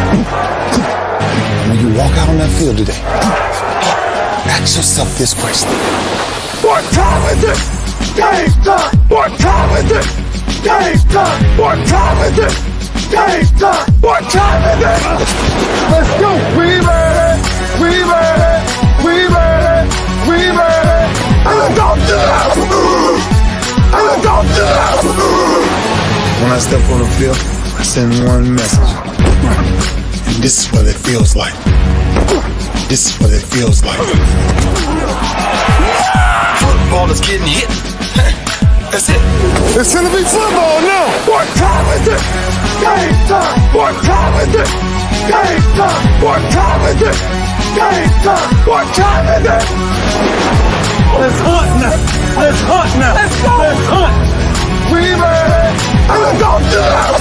When you walk out on that field today, ask yourself this question. What time is it? Game time! What time is it? Game time! What time is it? Game time! What time is it? Let's go! We made it! We made it! We made it! We made it! And let's go to the house! And let's go to the house! When I step on the field, I send one message. And this is what it feels like. This is what it feels like. Football is getting hit. That's it. It's gonna be football now. What time is it? Game time. What time is it? Game time. What time is it? Game time. What time is it? Let's hunt now. Let's hunt now. Let's go. Let's hunt. We made it. And let's go to the house.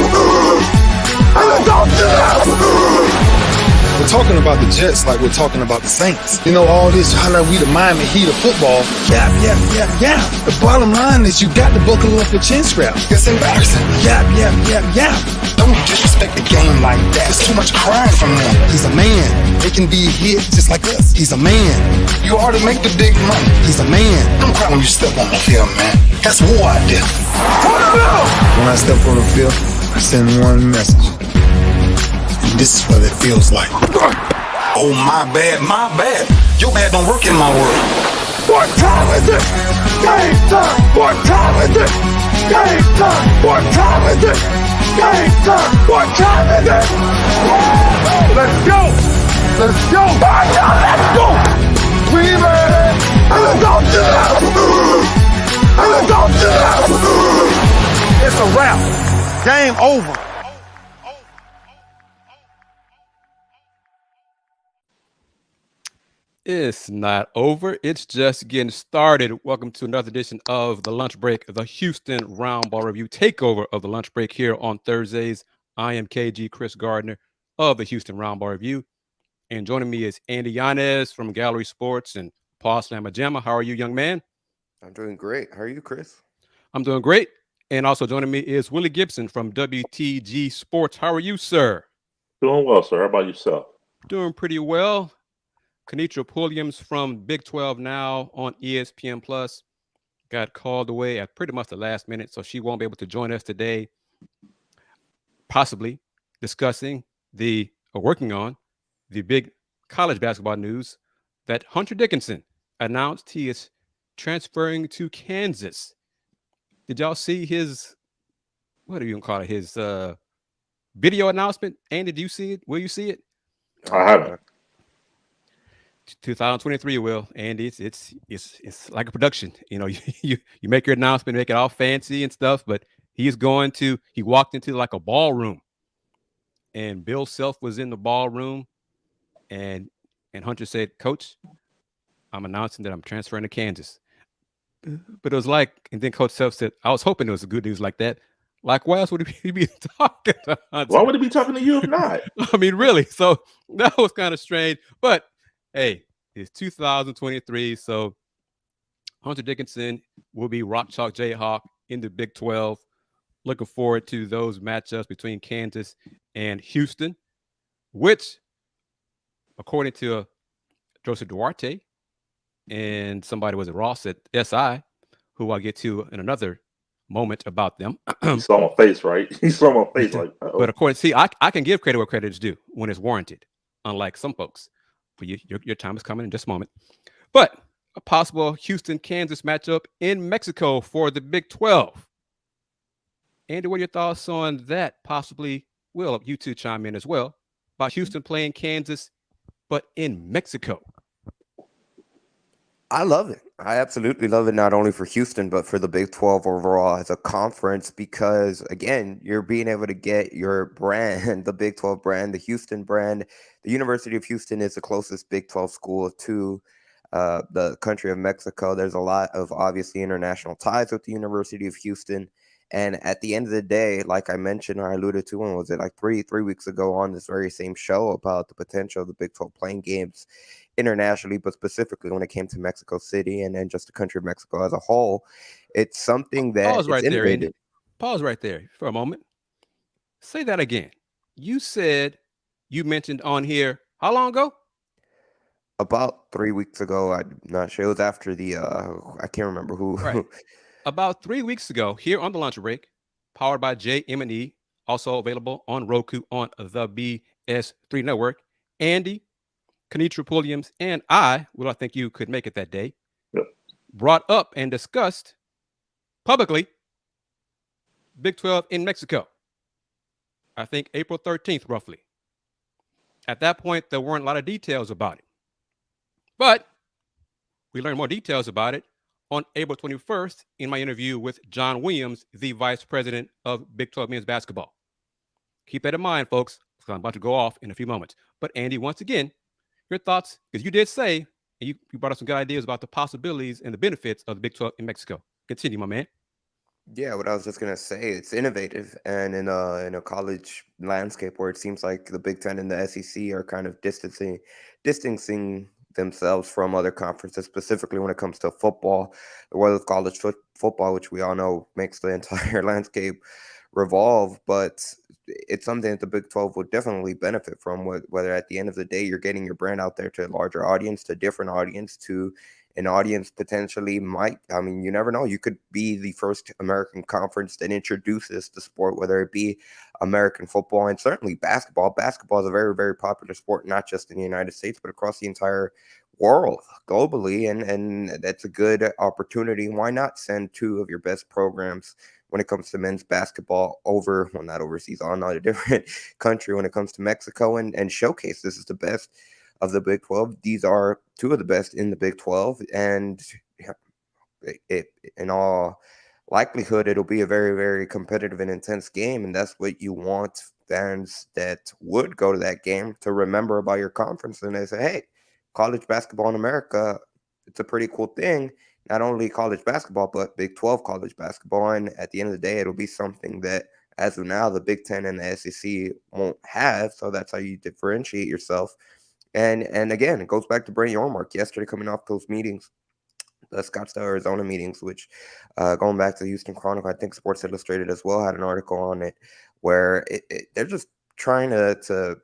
And let's go to the house. We're talking about the Jets like we're talking about the Saints. You know, all this, how like we the Miami Heat of football. Yeah. The bottom line is you got to buckle up your chin strap. It's embarrassing. Yeah. Don't disrespect the game like that. There's too much crying from them. He's a man. They can be hit just like us. He's a man. You already make the big money. He's a man. Don't cry when you step on the field, man. That's war out there. When I step on the field, I send one message. This is what it feels like. Oh, my bad. Your bad don't work in my world. What time is it? Game time. What time is it? Game time. What time is it? Game time. What time is it? Let's go. Let's go. Let's go. We made it. And let's go to the house. And let's go to the house. It's a wrap. Game over. It's not over. It's just getting started. Welcome to another edition of The Lunch Break, the Houston Roundball Review takeover of The Lunch Break here on Thursdays. I am KG Chris Gardner of the Houston Roundball Review. And joining me is Andy Yanez from Gallery Sports and Paul Slamajama. How are you, young man? I'm doing great. How are you, Chris? I'm doing great. And also joining me is Willie Gibson from WTG Sports. How are you, sir? Doing well, sir. How about yourself? Doing pretty well. Kenitra Pulliams from Big 12 Now on ESPN Plus got called away at pretty much the last minute, so she won't be able to join us today, possibly discussing working on the big college basketball news that Hunter Dickinson announced he is transferring to Kansas. Did y'all see his, what do you call it, his video announcement? Andy, did you see it? Will you see it? I haven't. 2023 will, and it's like a production. You know, you make your announcement, make it all fancy and stuff, but he walked into like a ballroom, and Bill Self was in the ballroom, and Hunter said, "Coach, I'm announcing that I'm transferring to Kansas." But it was like, and then Coach Self said, "I was hoping it was good news like that. Like, why else would he be talking to Hunter? Why would he be talking to you if not?" I mean, really. So that was kind of strange, but hey, it's 2023, so Hunter Dickinson will be Rock Chalk Jayhawk in the Big 12. Looking forward to those matchups between Kansas and Houston, which, according to Joseph Duarte and somebody was at Ross at SI, who I'll get to in another moment about them. He saw my face, right? He saw my face like, uh-oh. But according, see, I can give credit where credit is due when it's warranted, unlike some folks. But your time is coming in just a moment. But a possible Houston-Kansas matchup in Mexico for the Big 12. Andy, what are your thoughts on that? Possibly, Will, you two chime in as well, about Houston playing Kansas, but in Mexico. I love it. I absolutely love it, not only for Houston, but for the Big 12 overall as a conference, because, again, you're being able to get your brand, the Big 12 brand, the Houston brand. The University of Houston is the closest Big 12 school to the country of Mexico. There's a lot of, obviously, international ties with the University of Houston. And at the end of the day, like I mentioned, or I alluded to, when was it, like three weeks ago on this very same show about the potential of the Big 12 playing games internationally, but specifically when it came to Mexico City and then just the country of Mexico as a whole, it's something that Pause right there, Andy. Pause right there for a moment. Say that again. You said you mentioned on here how long ago? About 3 weeks ago, I'm not sure. It was after the I can't remember who. Right. About 3 weeks ago, here on the lunch break, powered by JM&E, also available on Roku on the BS3 network. Andy, Kenitra Williams, and I think you could make it that day, Yep. brought up and discussed publicly Big 12 in Mexico. I think April 13th, roughly. At that point, there weren't a lot of details about it. But we learned more details about it on April 21st in my interview with John Williams, the vice president of Big 12 men's basketball. Keep that in mind, folks, because I'm about to go off in a few moments. But Andy, once again, your thoughts, because you did say, and you brought up some good ideas about the possibilities and the benefits of the Big 12 in Mexico. Continue, my man. Yeah, what I was just gonna say, it's innovative, and in a college landscape where it seems like the Big Ten and the SEC are kind of distancing themselves from other conferences, specifically when it comes to football. The world of college football, which we all know makes the entire landscape revolve, but it's something that the Big 12 would definitely benefit from. Whether at the end of the day you're getting your brand out there to a larger audience, to a different audience, to an audience potentially might, I mean, you never know. You could be the first American conference that introduces the sport, whether it be American football and certainly basketball. Basketball is a very, very popular sport, not just in the United States, but across the entire world, globally. And that's a good opportunity. Why not send two of your best programs when it comes to men's basketball over, well, not overseas, on a different country when it comes to Mexico, and showcase this is the best of the Big 12. These are two of the best in the Big 12, and in all likelihood, it'll be a very, very competitive and intense game, and that's what you want fans that would go to that game to remember about your conference. And they say, hey, college basketball in America, it's a pretty cool thing. Not only college basketball, but Big 12 college basketball. And at the end of the day, it'll be something that, as of now, the Big 10 and the SEC won't have. So that's how you differentiate yourself. And again, it goes back to Brent Yormark yesterday, coming off those meetings, the Scottsdale, Arizona meetings, which going back to the Houston Chronicle, I think Sports Illustrated as well had an article on it, where they're just trying to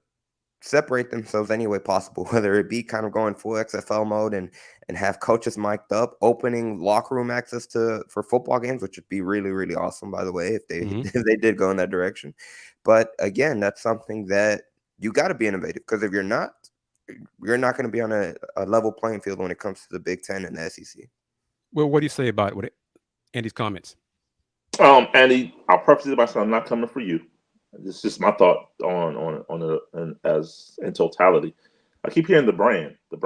separate themselves any way possible, whether it be kind of going full XFL mode and have coaches mic'd up, opening locker room access for football games, which would be really, really awesome, by the way, if they if they did go in that direction. But again, that's something that you got to be innovative, because if you're not going to be on a level playing field when it comes to the Big Ten and the SEC. Well, what do you say about it, Andy's comments? Andy, I'll preface it by saying I'm not coming for you. It's just my thought on as in totality. I keep hearing the brand. But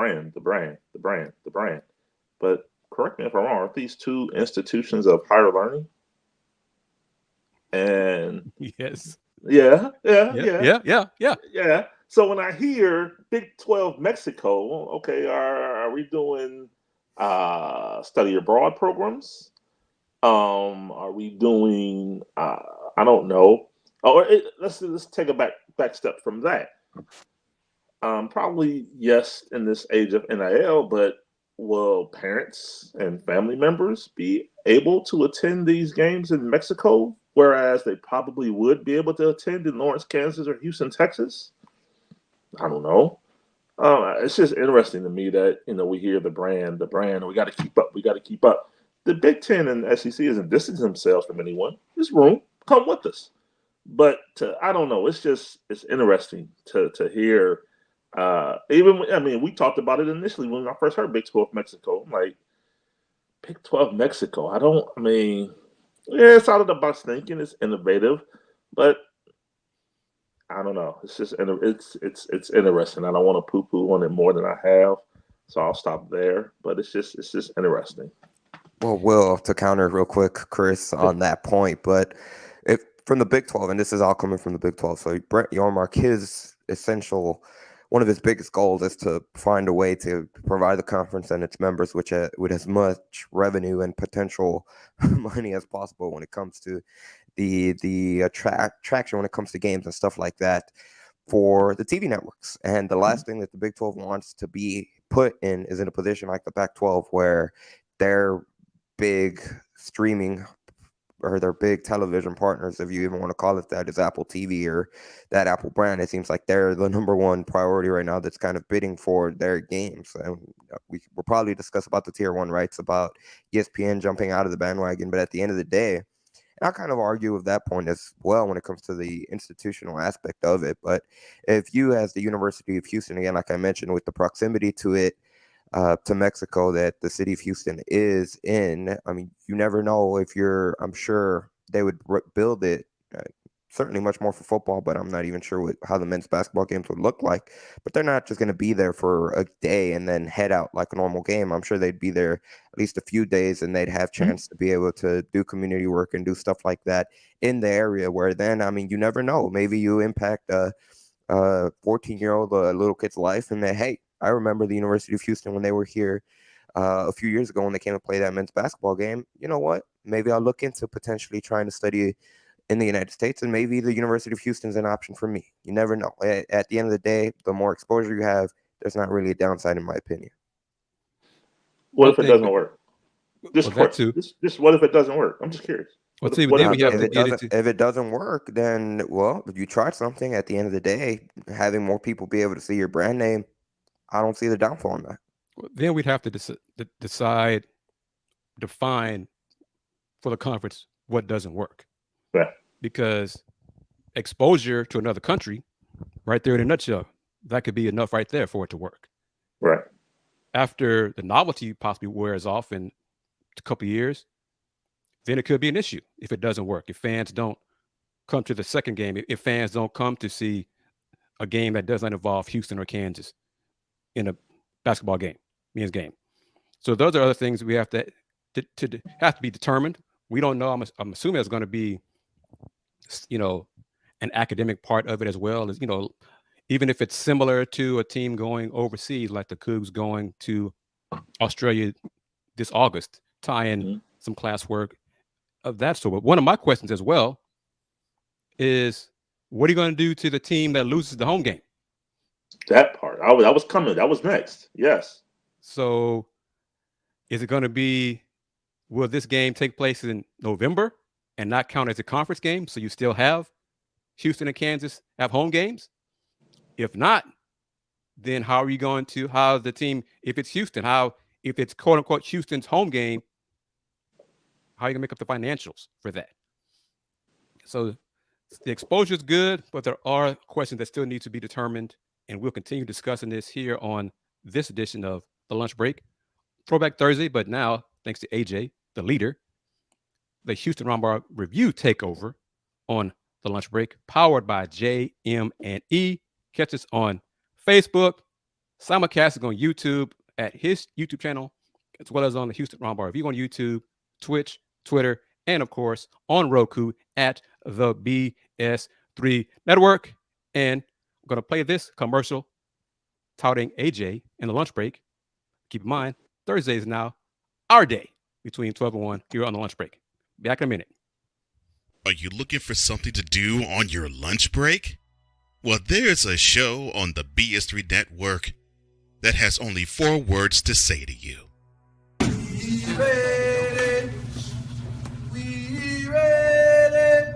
correct me if I'm wrong. Aren't these two institutions of higher learning? And Yes. Yeah. So when I hear Big 12 Mexico, okay, are we doing study abroad programs? Are we doing I don't know. Let's take a back step from that. Probably yes in this age of NIL, but will parents and family members be able to attend these games in Mexico, whereas they probably would be able to attend in Lawrence, Kansas, or Houston, Texas? I don't know. It's just interesting to me that we hear the brand. We got to keep up. The Big Ten and SEC isn't distancing themselves from anyone. There's room. Come with us. But I don't know. It's interesting to hear. We talked about it initially when I first heard Big 12 Mexico. I'm like, Big 12 Mexico. It's out of the box thinking. It's innovative, but I don't know. It's just it's interesting. I don't want to poo-poo on it more than I have, so I'll stop there. But it's just interesting. Well, Will, to counter real quick, Chris, on that point, but if from the Big 12, and this is all coming from the Big 12, so Brent Yormark, one of his biggest goals is to find a way to provide the conference and its members with as much revenue and potential money as possible when it comes to the attraction when it comes to games and stuff like that for the TV networks. And the last thing that the Big 12 wants to be put in is in a position like the Pac-12, where their big streaming or their big television partners, if you even want to call it that, is Apple TV or that Apple brand. It seems like they're the number one priority right now that's kind of bidding for their games. And we'll probably discuss about the tier one rights, about ESPN jumping out of the bandwagon. But at the end of the day, and I kind of argue with that point as well when it comes to the institutional aspect of it. But if you, as the University of Houston, again, like I mentioned, with the proximity to it, to Mexico that the city of Houston is in, I mean, you never know if I'm sure they would build it certainly much more for football, but I'm not even sure how the men's basketball games would look like. But they're not just going to be there for a day and then head out like a normal game. I'm sure they'd be there at least a few days, and they'd have chance to be able to do community work and do stuff like that in the area, where then, I mean, you never know. Maybe you impact a 14-year-old, a little kid's life, and then, hey, I remember the University of Houston when they were here a few years ago when they came to play that men's basketball game. You know what? Maybe I'll look into potentially trying to study in the United States, and maybe the University of Houston is an option for me. You never know. At the end of the day, the more exposure you have, there's not really a downside, in my opinion. What if it doesn't work? Just that too. Just what if it doesn't work? I'm just curious. If it doesn't work, then, well, if you tried something, at the end of the day, having more people be able to see your brand name, I don't see the downfall in that. Well, then we'd have to define for the conference what doesn't work. Yeah. Because exposure to another country, right there in a nutshell, that could be enough right there for it to work. Right. After the novelty possibly wears off in a couple of years, then it could be an issue if it doesn't work. If fans don't come to the second game, if fans don't come to see a game that does not involve Houston or Kansas in a basketball game, men's game. So those are other things we have to be determined. We don't know. I'm assuming there's going to be, an academic part of it as well, as, even if it's similar to a team going overseas, like the Cougs going to Australia this August, tie in some classwork of that sort. But one of my questions as well is, what are you going to do to the team that loses the home game? That part. That was coming. That was next. Yes. So is it going to be, will this game take place in November and not count as a conference game? So you still have Houston and Kansas have home games? If not, then how are you going to, how the team, if it's Houston, if it's quote unquote Houston's home game, how are you going to make up the financials for that? So the exposure is good, but there are questions that still need to be determined. And we'll continue discussing this here on this edition of The Lunch Break, Throwback Thursday. But now, thanks to AJ, the leader, the Houston Roundball Review Takeover on The Lunch Break, powered by JM&E. Catch us on Facebook, simulcasting on YouTube at his YouTube channel, as well as on the Houston Roundball Review on YouTube, Twitch, Twitter, and of course on Roku at the BS3 Network. And I'm going to play this commercial touting AJ and The Lunch Break. Keep in mind, Thursday is now our day between 12 and 1 here on The Lunch Break. Back in a minute. Are you looking for something to do on your lunch break? Well, there's a show on the BS3 Network that has only 4 words to say to you. We ready. We ready.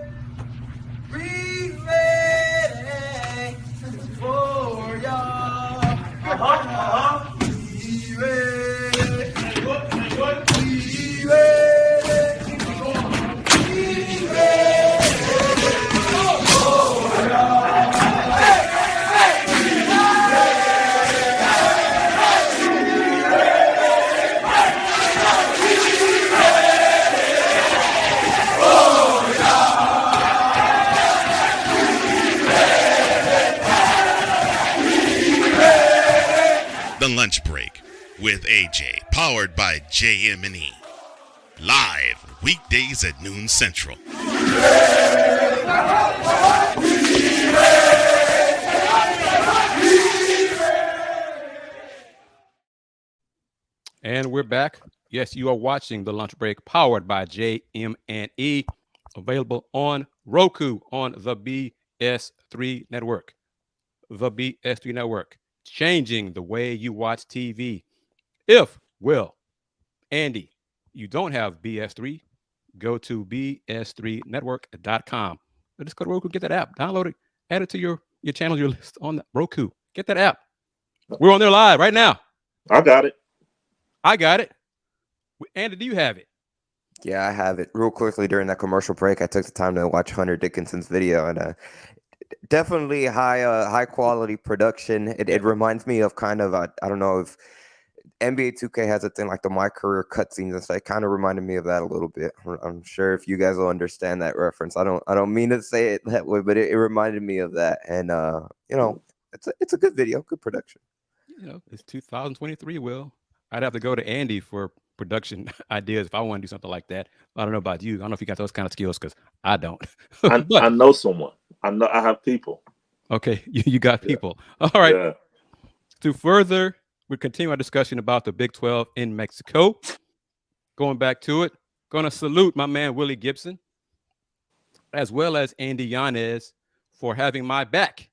We ready for y'all. We ready. We ready. The Lunch Break with AJ, powered by JM&E. Live weekdays at noon Central. And we're back. Yes, you are watching The Lunch Break, powered by JM&E, available on Roku on the BS3 Network. The BS3 Network, changing the way you watch TV. If, Will, Andy, you don't have BS3, go to bs3network.com. Just go to Roku, get that app, download it, add it to your channels, your list on the Roku. Get that app. We're on there live right now. I got it. I got it. Andy, do you have it? Yeah, I have it. Real quickly, during that commercial break, I took the time to watch Hunter Dickinson's video, and definitely high quality production. It reminds me of kind of I don't know if NBA 2K has a thing like the My Career cutscenes and stuff. It kind of reminded me of that a little bit. I'm sure if you guys will understand that reference. I don't mean to say it that way, but it reminded me of that. And you know, it's a good video, good production. You know, it's 2023. Will I'd have to go to Andy for production ideas if I want to do something like that. I don't know about you. I don't know if you got those kind of skills because I don't. I know someone. I have people. Okay, you got people. Yeah. All right. Yeah. To further, we continue our discussion about the Big 12 in Mexico. Going back to it, going to salute my man Willie Gibson, as well as Andy Yanez, for having my back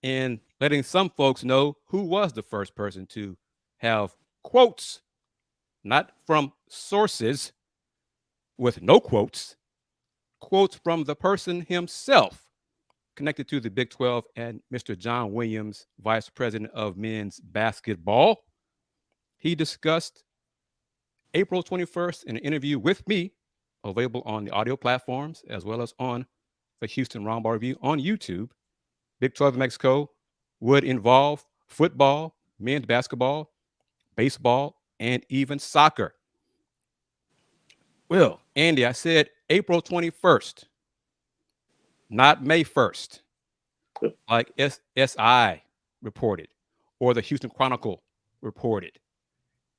and letting some folks know who was the first person to have quotes, not from sources with no quotes, quotes from the person himself connected to the Big 12 and Mr. John Williams, Vice President of Men's Basketball. He discussed April 21st in an interview with me, available on the audio platforms as well as on the Houston Roundball Review on YouTube. Big 12 in Mexico would involve football, men's basketball, baseball, and even soccer. Well, Andy, I said April 21st, not May 1st, like SI reported or the Houston Chronicle reported.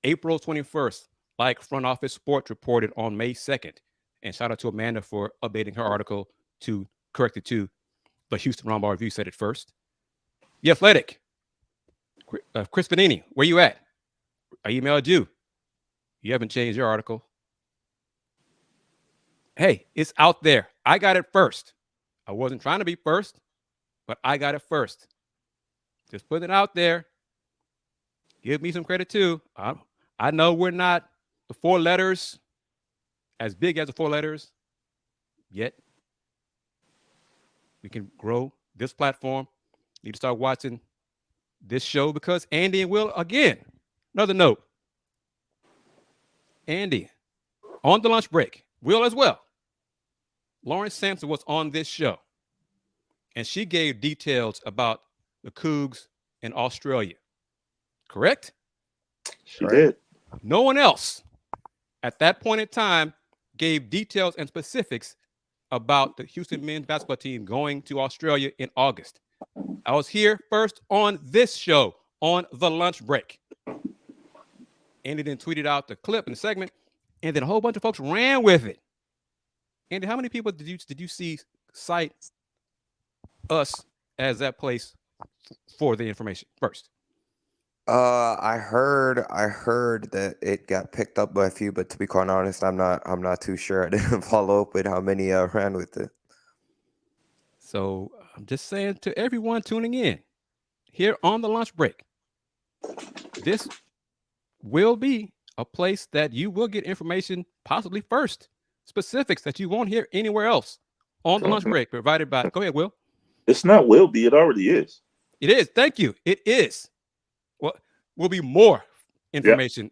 April 21st, like Front Office Sports reported on May 2nd. And shout out to Amanda for updating her article to correct it to the Houston Roundball Review said it first. The Athletic, Chris Vanini, where you at? I emailed you. You haven't changed your article. Hey, it's out there. I got it first. I wasn't trying to be first, but I got it first. Just put it out there. Give me some credit too. I know we're not the four letters as big as the four letters yet. We can grow this platform. Need to start watching this show because Andy and Will, again, another note. Andy, on the lunch break, Will as well. Lawrence Sampson was on this show, and she gave details about the Cougs in Australia. Correct? She did. No one else at that point in time gave details and specifics about the Houston men's basketball team going to Australia in August. I was here first on this show on the lunch break. Andy then tweeted out the clip and the segment, and then a whole bunch of folks ran with it. Andy, how many people did you see cite us as that place for the information first? I heard that it got picked up by a few, but to be quite honest, I'm not too sure. I didn't follow up with how many ran with it. So I'm just saying to everyone tuning in here on the lunch break, this will be a place that you will get information possibly first, specifics that you won't hear anywhere else on the lunch break provided by, go ahead, Will. It's not will be, it already is. It is. Thank you. It is. Well, will be more information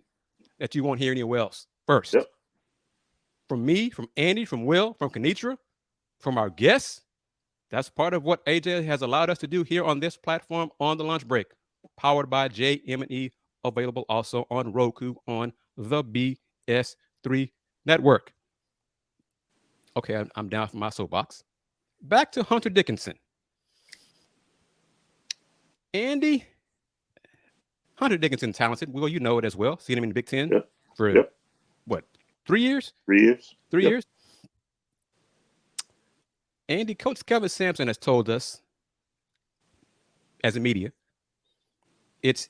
that you won't hear anywhere else first. Yep. From me, from Andy, from Will, from Kenitra, from our guests. That's part of what AJ has allowed us to do here on this platform on the lunch break, powered by JM&E, available also on Roku on the BS3 network. Okay, I'm down from my soapbox. Back to Hunter Dickinson. Andy, Hunter Dickinson, talented. Well, you know it as well. Seen him in the Big Ten for what, 3 years? 3 years. 3 years. Andy, Coach Kevin Sampson has told us, as a media, it's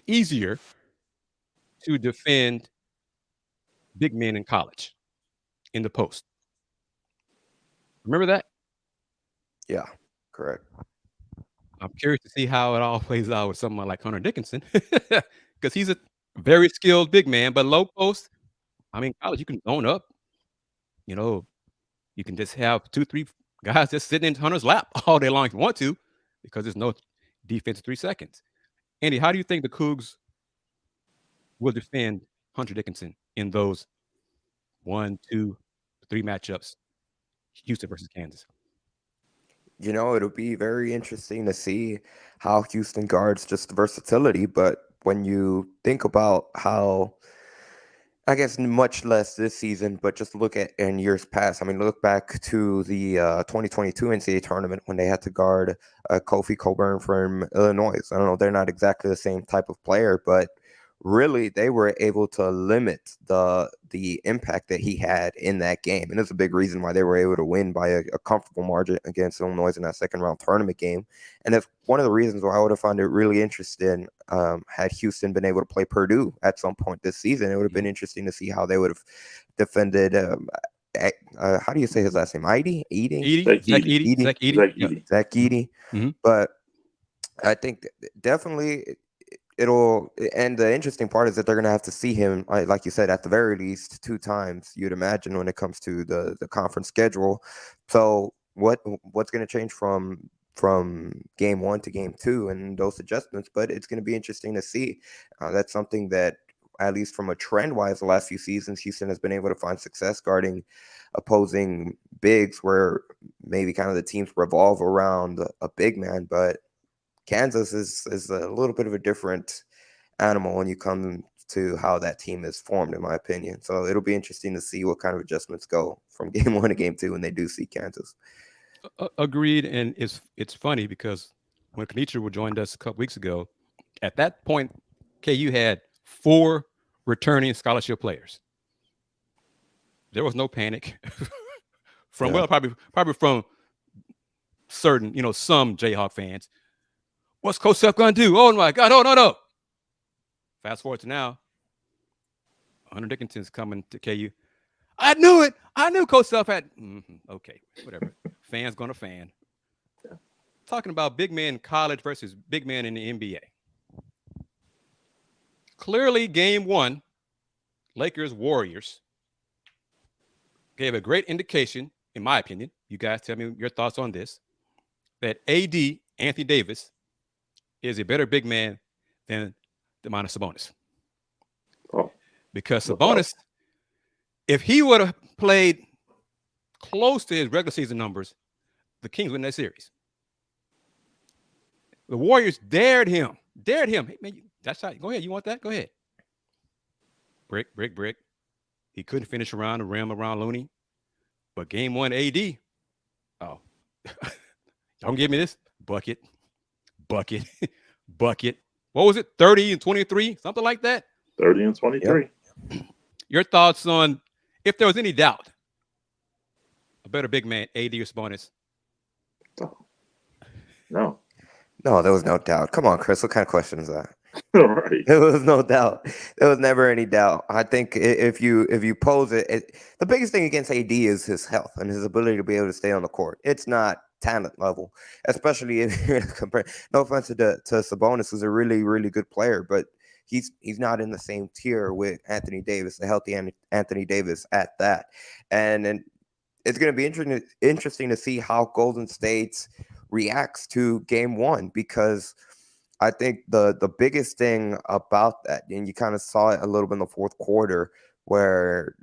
easier to defend big men in college in the post. Remember that? Yeah, correct. I'm curious to see how it all plays out with someone like Hunter Dickinson, because he's a very skilled big man, but low post, I mean, college, you can zone up. You know, you can just have 2, 3 guys just sitting in Hunter's lap all day long if you want to, because there's no defense 3 seconds. Andy, how do you think the Cougs will defend Hunter Dickinson in those 1, 2, 3 matchups, Houston versus Kansas? It'll be very interesting to see how Houston guards just the versatility. But when you think about how, I guess, much less this season, but just look at in years past. I mean, look back to the 2022 NCAA tournament when they had to guard Kofi Coburn from Illinois. I don't know, they're not exactly the same type of player, but really they were able to limit the impact that he had in that game. And it's a big reason why they were able to win by a comfortable margin against Illinois in that second round tournament game. And that's one of the reasons why I would have found it really interesting had Houston been able to play Purdue at some point this season. It would have been interesting to see how they would have defended how do you say his last name? Zach Edey. Zach Edey. Mm-hmm. But I think definitely and the interesting part is that they're going to have to see him, like you said, at the very least 2 times, you'd imagine, when it comes to the conference schedule. So what's going to change from game 1 to game 2 and those adjustments? But it's going to be interesting to see. That's something that, at least from a trend wise, the last few seasons, Houston has been able to find success guarding opposing bigs, where maybe kind of the teams revolve around a big man. But Kansas is a little bit of a different animal when you come to how that team is formed, in my opinion. So it'll be interesting to see what kind of adjustments go from game 1 to game 2 when they do see Kansas. Agreed. And it's funny because when Kenichi joined us a couple weeks ago, at that point, KU had 4 returning scholarship players. There was no panic probably from certain, some Jayhawk fans. What's Coach Self going to do? Oh, my God. Oh, no. Fast forward to now. Hunter Dickinson's coming to KU. I knew it. I knew Coach Self had. Okay, whatever. Fans going to fan. Yeah. Talking about big men in college versus big men in the NBA. Clearly, game 1, Lakers-Warriors, gave a great indication, in my opinion. You guys tell me your thoughts on this. That AD, Anthony Davis, is a better big man than Domantas Sabonis. Oh, because Sabonis, if he would have played close to his regular season numbers, the Kings win that series. The Warriors dared him. Hey, man, that's how. Go ahead. You want that? Go ahead. Brick. He couldn't finish around the rim around Looney. But game 1, AD. Oh, don't give me this. Bucket. What was it? 30 and 23, something like that. 30 and 23. Yep. Your thoughts on, if there was any doubt, a better big man, AD or Sabonis? No, there was no doubt. Come on, Chris. What kind of question is that? Right. There was no doubt. There was never any doubt. I think if you pose it, the biggest thing against AD is his health and his ability to be able to stay on the court. It's not talent level, especially if you're comparing. No offense to Sabonis, who's a really, really good player, but he's not in the same tier with Anthony Davis, the healthy Anthony Davis at that. And it's going to be interesting to see how Golden State reacts to game 1, because I think the biggest thing about that, and you kind of saw it a little bit in the fourth quarter, where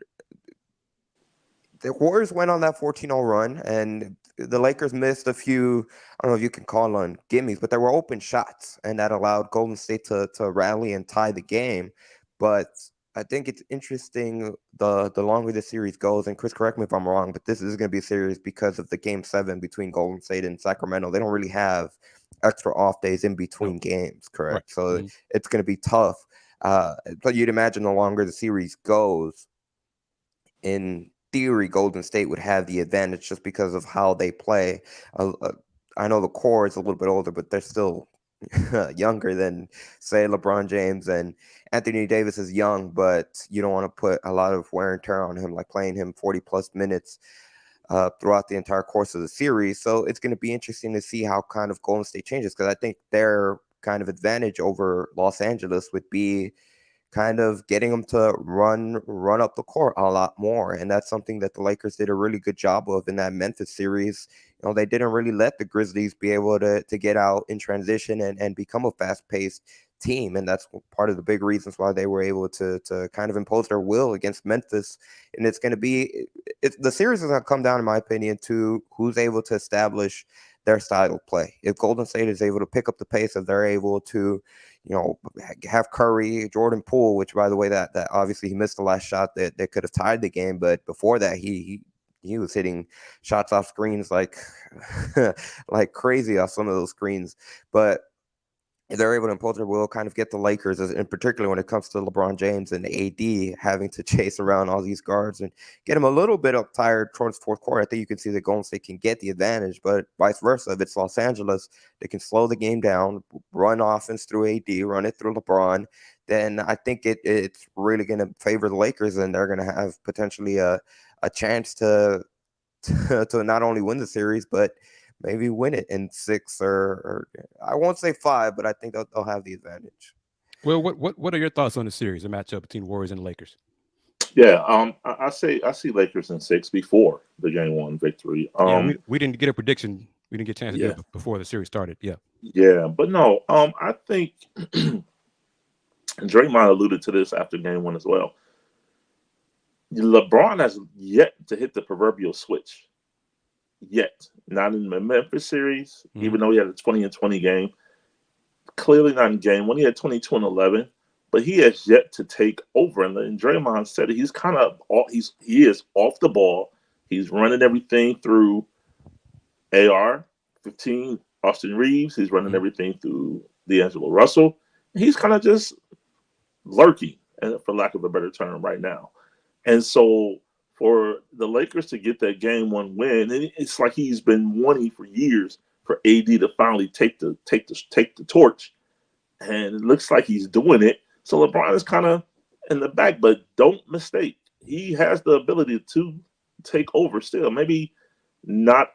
the Warriors went on that 14-0 run, and the Lakers missed a few, I don't know if you can call on gimmies, but there were open shots, and that allowed Golden State to rally and tie the game. But I think it's interesting the longer the series goes, and Chris, correct me if I'm wrong, but this is going to be a series because of the game 7 between Golden State and Sacramento. They don't really have extra off days in between games, correct? Right. So it's going to be tough. But you'd imagine the longer the series goes, in theory, Golden State would have the advantage just because of how they play. I know the core is a little bit older, but they're still younger than, say, LeBron James, and Anthony Davis is young, but you don't want to put a lot of wear and tear on him, like playing him 40-plus minutes throughout the entire course of the series. So it's going to be interesting to see how kind of Golden State changes, because I think their kind of advantage over Los Angeles would be kind of getting them to run up the court a lot more. And that's something that the Lakers did a really good job of in that Memphis series. They didn't really let the Grizzlies be able to get out in transition and become a fast-paced team. And that's part of the big reasons why they were able to kind of impose their will against Memphis. And it's going to be the series is going to come down, in my opinion, to who's able to establish their style of play. If Golden State is able to pick up the pace, if they're able to, have Curry, Jordan Poole, which, by the way, that obviously he missed the last shot that could have tied the game, but before that he was hitting shots off screens like like crazy off some of those screens. But they're able to impose their will, kind of get the Lakers, in particular when it comes to LeBron James and AD having to chase around all these guards and get them a little bit up tired towards fourth quarter. I think you can see that Golden State can get the advantage, but vice versa. If it's Los Angeles, they can slow the game down, run offense through AD, run it through LeBron. Then I think it's really going to favor the Lakers, and they're going to have potentially a chance to not only win the series, but maybe win it in 6 or I won't say 5, but I think they'll have the advantage. Well, what are your thoughts on the series, the matchup between Warriors and Lakers? Yeah, I see Lakers in 6 before the game 1 victory. We didn't get a prediction. We didn't get a chance to do it before the series started. Yeah, but no, I think Draymond alluded to this after game 1 as well. LeBron has yet to hit the proverbial switch. Yet. Not in the Memphis series, even though he had a 20-20 game. Clearly not in game 1. He had 22 and 11, but he has yet to take over. And Draymond said he's kind of he is off the ball. He's running everything through AR-15, Austin Reeves. He's running everything through D'Angelo Russell. He's kind of just lurking, for lack of a better term, right now. And so for the Lakers to get that game 1 win, and it's like he's been wanting for years for AD to finally take the torch, and it looks like he's doing it. So LeBron is kind of in the back, but don't mistake, he has the ability to take over still. Maybe not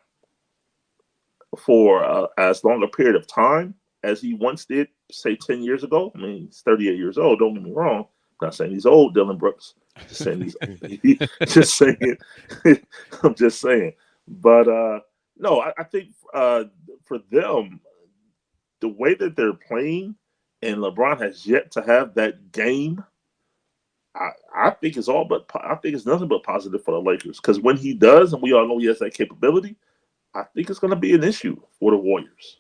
for as long a period of time as he once did, say 10 years ago. I mean, he's 38 years old. Don't get me wrong. I'm not saying he's old, Dylan Brooks. Just saying just saying. I'm just saying. But no, I think for them, the way that they're playing, and LeBron has yet to have that game, I think it's nothing but positive for the Lakers. Because when he does, and we all know he has that capability, I think it's going to be an issue for the Warriors.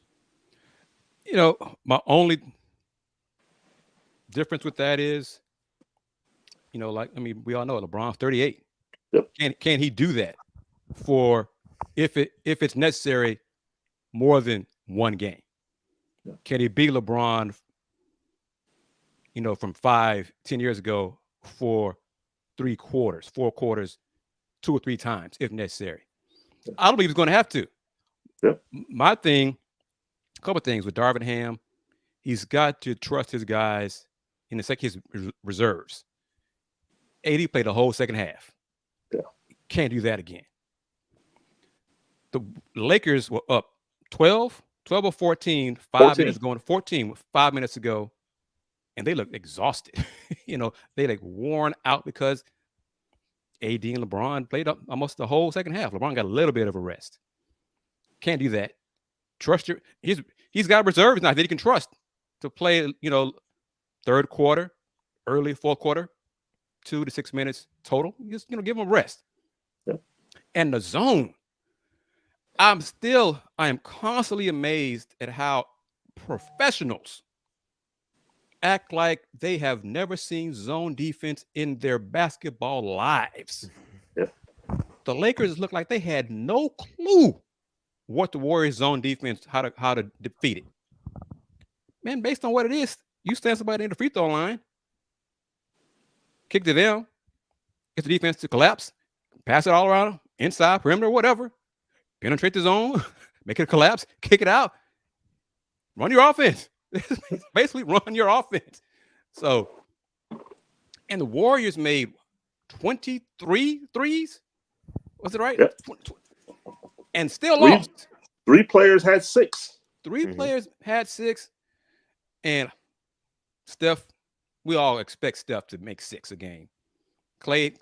My only difference with that is, we all know LeBron's 38. Yep. Can he do that for if it's necessary more than one game? Yep. Can he be LeBron, from 5-10 years ago for 3 quarters, 4 quarters, 2 or 3 times if necessary? Yep. I don't believe he's going to have to. Yep. My thing, a couple of things with Darvin Ham, he's got to trust his guys in his reserves. AD played the whole second half. Yeah. Can't do that again. The Lakers were up 12 or 14, 5 minutes going, 14 with 5 minutes ago, and they looked exhausted. They worn out because AD and LeBron played up almost the whole second half. LeBron got a little bit of a rest. Can't do that. Trust he's got reserves now that he can trust to play, third quarter, early fourth quarter, 2 to 6 minutes total. Just give him a rest. Yep. And the zone, I am constantly amazed at how professionals act like they have never seen zone defense in their basketball lives. Yep. The Lakers look like they had no clue what the Warriors zone defense, how to defeat it. Man, based on what it is, you stand somebody in the free throw line, kick to them, get the defense to collapse, pass it all around, inside, perimeter, whatever, penetrate the zone, make it collapse, kick it out, run your offense. Basically run your offense. So, and the Warriors made 23 threes. Was it right? Yep. And still lost. 3 players had 6. 3 players had 6. And Steph we all expect Steph to make 6 a game. Clay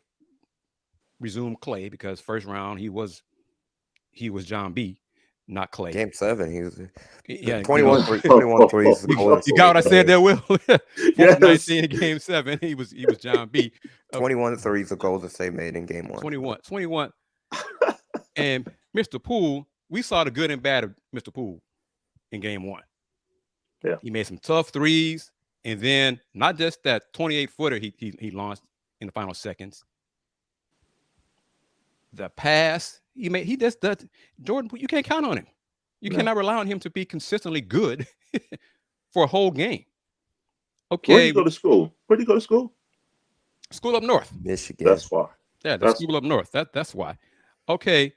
resumed Clay because first round he was John B, not Clay. Game 7, he was 21 threes. You got what I said there, Will? 19 in game 7. He was John B. 21 threes the Golden State made in game 1. 21. And Mr. Poole, we saw the good and bad of Mr. Poole in game 1. Yeah. He made some tough threes, and then not just that 28-footer he launched in the final seconds. The pass he just does. Jordan, you can't count on him. You cannot rely on him to be consistently good for a whole game. Okay. Where did you go to school? School up north. Michigan. That's why. Yeah, the school up north. That's why. Okay,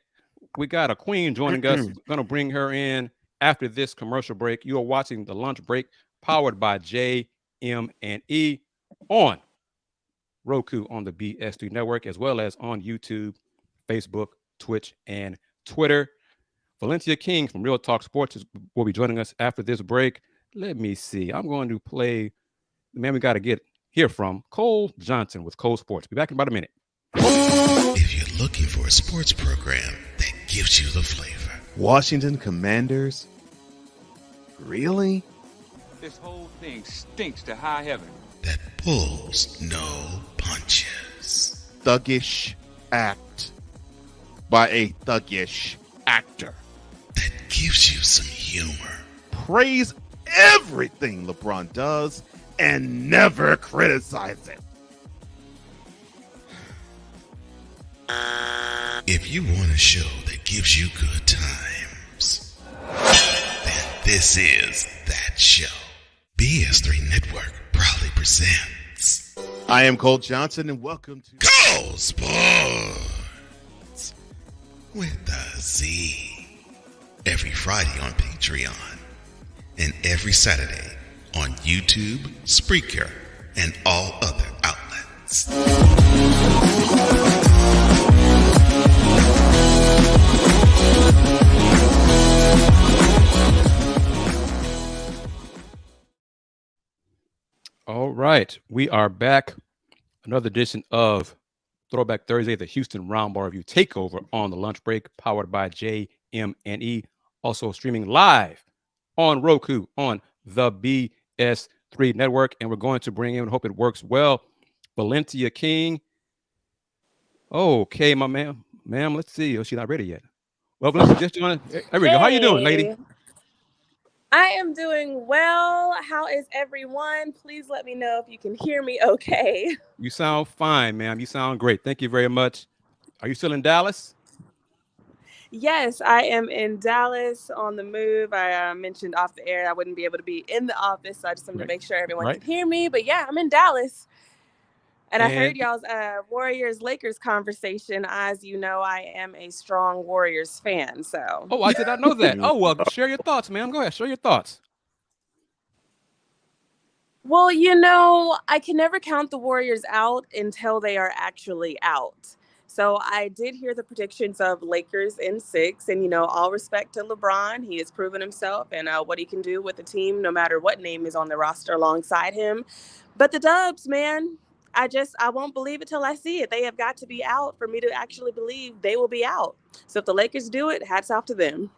we got a queen joining us. Going to bring her in after this commercial break. You are watching The Lunch Break, powered by JM&E on Roku on the BS3 network, as well as on YouTube, Facebook, Twitch, and Twitter. Valencia King from Real Talk Sports will be joining us after this break. Let me see. I'm going to play the man we got to hear from, Cole Johnson with Cole Sports. Be back in about a minute. If you're looking for a sports program that gives you the flavor. Washington Commanders? Really? This whole thing stinks to high heaven. That pulls no punches. Thuggish act by a thuggish actor. That gives you some humor. Praise everything LeBron does and never criticize it. If you want a show that gives you good times, then this is that show. BS3 Network proudly presents. I am Cole Johnson, and welcome to Cole Sports with a Z. Every Friday on Patreon and every Saturday on YouTube, Spreaker, and all other outlets. All right, we are back. Another edition of Throwback Thursday, the Houston Roundball Review Takeover on The Lunch Break, powered by JM&E. Also streaming live on Roku on the BS3 network. And we're going to bring in, hope it works well, Valencia King. Okay, my ma'am, let's see. Oh, she's not ready yet. Well, Valencia, just join. There we go. How you doing, lady? I am doing well. How is everyone? Please let me know if you can hear me okay. You sound fine, ma'am. You sound great. Thank you very much. Are you still in Dallas? Yes, I am in Dallas on the move. I mentioned off the air I wouldn't be able to be in the office, so I just wanted to make sure everyone can hear me. But yeah, I'm in Dallas. And I heard y'all's Warriors-Lakers conversation. As you know, I am a strong Warriors fan. So. Oh, I did not know that. Oh, well, share your thoughts, ma'am. Go ahead. Share your thoughts. Well, you know, I can never count the Warriors out until they are actually out. So I did hear the predictions of Lakers in 6. And, you know, all respect to LeBron. He has proven himself and what he can do with the team, no matter what name is on the roster alongside him. But the Dubs, man. I won't believe it till I see it. They have got to be out for me to actually believe they will be out. So if the Lakers do it, hats off to them.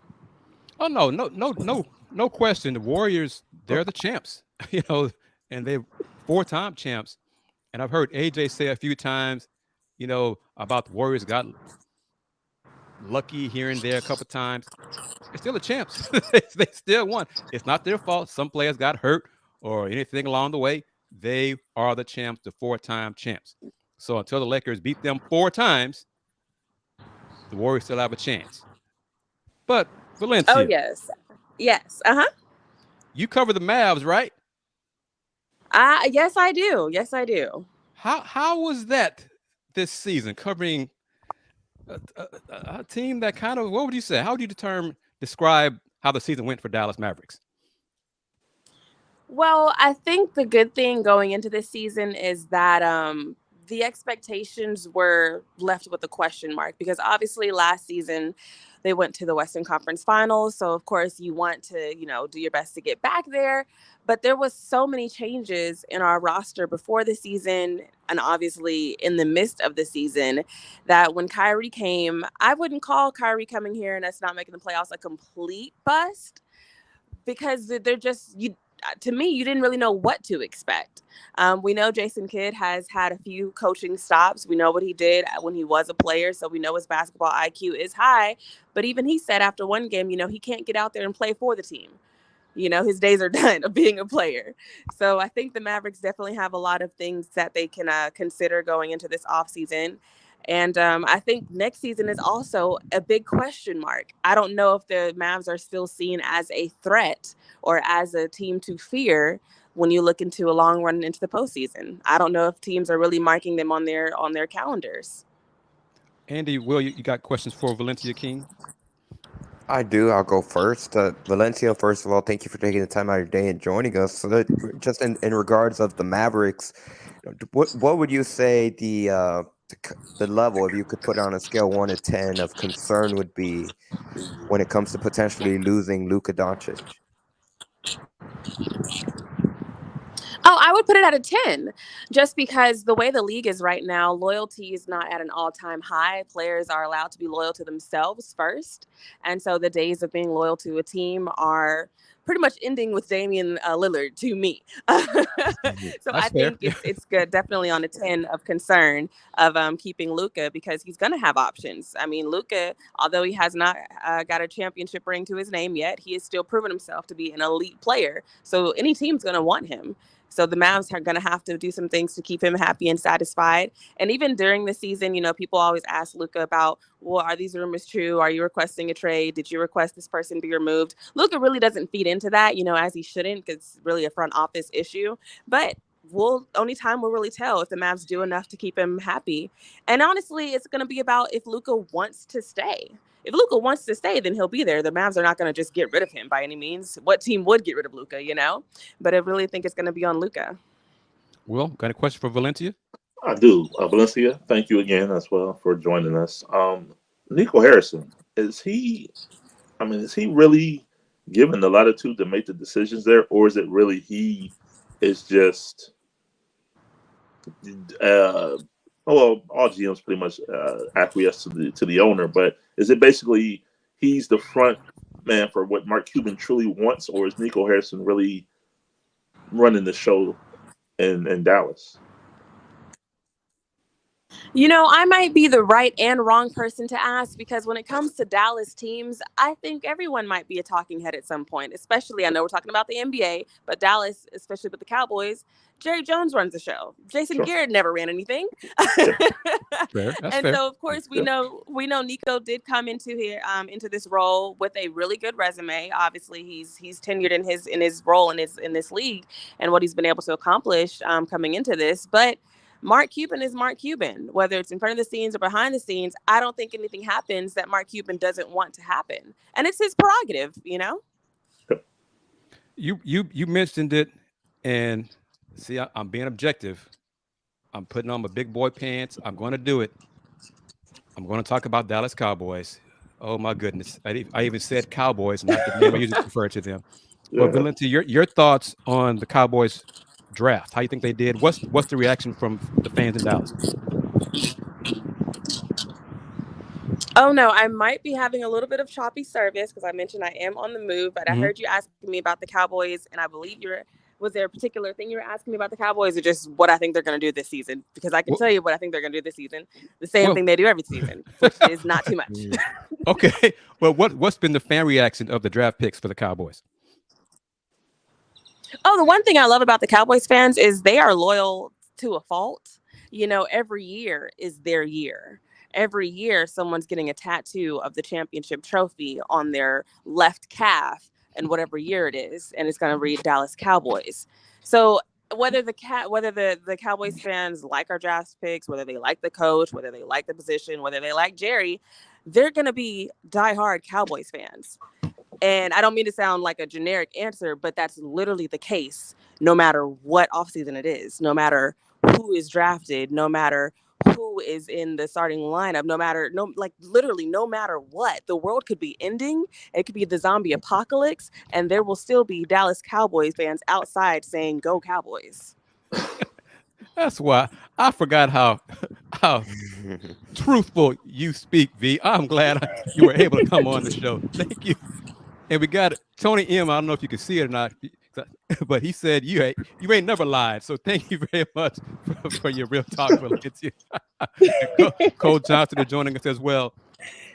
Oh, no question. The Warriors, they're the champs, you know, and they're 4-time champs. And I've heard AJ say a few times, you know, about the Warriors got lucky here and there a couple of times. They're still the champs. They still won. It's not their fault. Some players got hurt or anything along the way. They are the champs, the 4-time champs. So until the Lakers beat them 4 times, the Warriors still have a chance. But Valencia. Oh, yes. Yes. Uh-huh. You cover the Mavs, right? Yes, I do. Yes, I do. How was that this season, covering a team that kind of, what would you say? How would you describe how the season went for Dallas Mavericks? Well, I think the good thing going into this season is that the expectations were left with a question mark because obviously last season they went to the Western Conference Finals. So, of course, you want to, do your best to get back there. But there was so many changes in our roster before the season and obviously in the midst of the season that when Kyrie came, I wouldn't call Kyrie coming here and us not making the playoffs a complete bust because they're just to me, you didn't really know what to expect. We know Jason Kidd has had a few coaching stops. We know what he did when he was a player, so we know his basketball IQ is high. But even he said after one game, he can't get out there and play for the team. His days are done of being a player. So I think the Mavericks definitely have a lot of things that they can consider going into this offseason. And I think next season is also a big question mark. I don't know if the Mavs are still seen as a threat or as a team to fear when you look into a long run into the postseason. I don't know if teams are really marking them on their calendars. Andy, Will, you got questions for Valencia King? I do. I'll go first. Valencia, first of all, thank you for taking the time out of your day and joining us. So that just in regards of the Mavericks, what would you say the level, if you could put it on a scale 1 to 10 of concern would be when it comes to potentially losing Luka Doncic? Oh, I would put it at a 10 just because the way the league is right now, loyalty is not at an all-time high. Players are allowed to be loyal to themselves first. And so the days of being loyal to a team are pretty much ending with Damian Lillard to me. So I think it's good, definitely on a 10 of concern of keeping Luka because he's going to have options. I mean, Luka, although he has not got a championship ring to his name yet, he has still proven himself to be an elite player. So any team's going to want him. So the Mavs are going to have to do some things to keep him happy and satisfied. And even during the season, people always ask Luka about, well, are these rumors true? Are you requesting a trade? Did you request this person be removed? Luka really doesn't feed into that, as he shouldn't, because it's really a front office issue. But only time will really tell if the Mavs do enough to keep him happy. And honestly, it's going to be about if Luka wants to stay. If Luka wants to stay, then he'll be there. The Mavs are not going to just get rid of him by any means. What team would get rid of Luka, But I really think it's going to be on Luka. Will, got a question for Valencia? I do. Valencia, thank you again as well for joining us. Nico Harrison, is he really given the latitude to make the decisions there, or is it really he is just all GMs pretty much acquiesce to the owner, but is it basically he's the front man for what Mark Cuban truly wants, or is Nico Harrison really running the show in Dallas? I might be the right and wrong person to ask because when it comes to Dallas teams, I think everyone might be a talking head at some point, especially I know we're talking about the NBA, but Dallas, especially with the Cowboys, Jerry Jones runs the show. Jason Garrett never ran anything. Fair. So of course we know Nico did come into here into this role with a really good resume. Obviously he's tenured in his role in this league and what he's been able to accomplish coming into this, but Mark Cuban is Mark Cuban, whether it's in front of the scenes or behind the scenes. I don't think anything happens that Mark Cuban doesn't want to happen. And it's his prerogative, You mentioned it, and see, I'm being objective. I'm putting on my big boy pants. I'm going to do it. I'm going to talk about Dallas Cowboys. Oh, my goodness. I even said Cowboys, not the name I usually refer to them. Yeah. But Valencia, your thoughts on the Cowboys draft? How you think they did? What's the reaction from the fans in Dallas? Oh no, I might be having a little bit of choppy service because I mentioned I am on the move, but I heard you asking me about the Cowboys, and I believe was there a particular thing you were asking me about the Cowboys, or just what I think they're going to do this season? Because I can tell you what I think they're going to do this season. The same thing they do every season, which is not too much. Okay. Well, what's been the fan reaction of the draft picks for the Cowboys? Oh, the one thing I love about the Cowboys fans is they are loyal to a fault. Every year is their year. Every year, someone's getting a tattoo of the championship trophy on their left calf, and whatever year it is, and it's going to read Dallas Cowboys. So whether the Cowboys fans like our draft picks, whether they like the coach, whether they like the position, whether they like Jerry, they're going to be diehard Cowboys fans. And I don't mean to sound like a generic answer, but that's literally the case no matter what offseason it is, no matter who is drafted, no matter who is in the starting lineup, literally no matter what. The world could be ending. It could be the zombie apocalypse, and there will still be Dallas Cowboys fans outside saying, "Go Cowboys." That's why I forgot how truthful you speak, V. I'm glad you were able to come on the show. Thank you. And we got Tony M. I don't know if you can see it or not, but he said you ain't never lied. So thank you very much for your real talk, Valencia. Cole Johnson is joining us as well.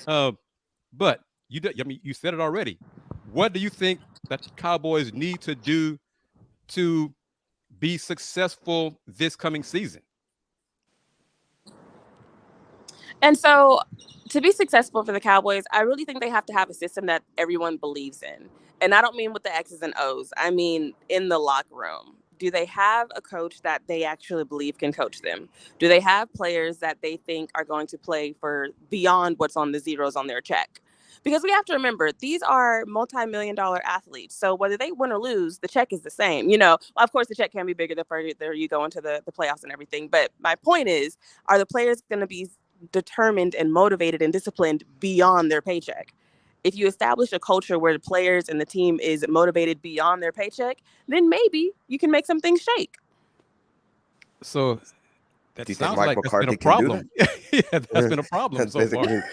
But you said it already. What do you think that the Cowboys need to do to be successful this coming season? And so, to be successful for the Cowboys, I really think they have to have a system that everyone believes in. And I don't mean with the X's and O's. I mean in the locker room. Do they have a coach that they actually believe can coach them? Do they have players that they think are going to play for beyond what's on the zeros on their check? Because we have to remember, these are multi-million-dollar athletes. So whether they win or lose, the check is the same. Of course, the check can be bigger the further you go into the playoffs and everything. But my point is, are the players going to be determined and motivated and disciplined beyond their paycheck? If you establish a culture where the players and the team is motivated beyond their paycheck, then maybe you can make some things shake. So that Do you sounds think Mike like McCarthy that's been a can do problem. Yeah, that's been a problem That's so far.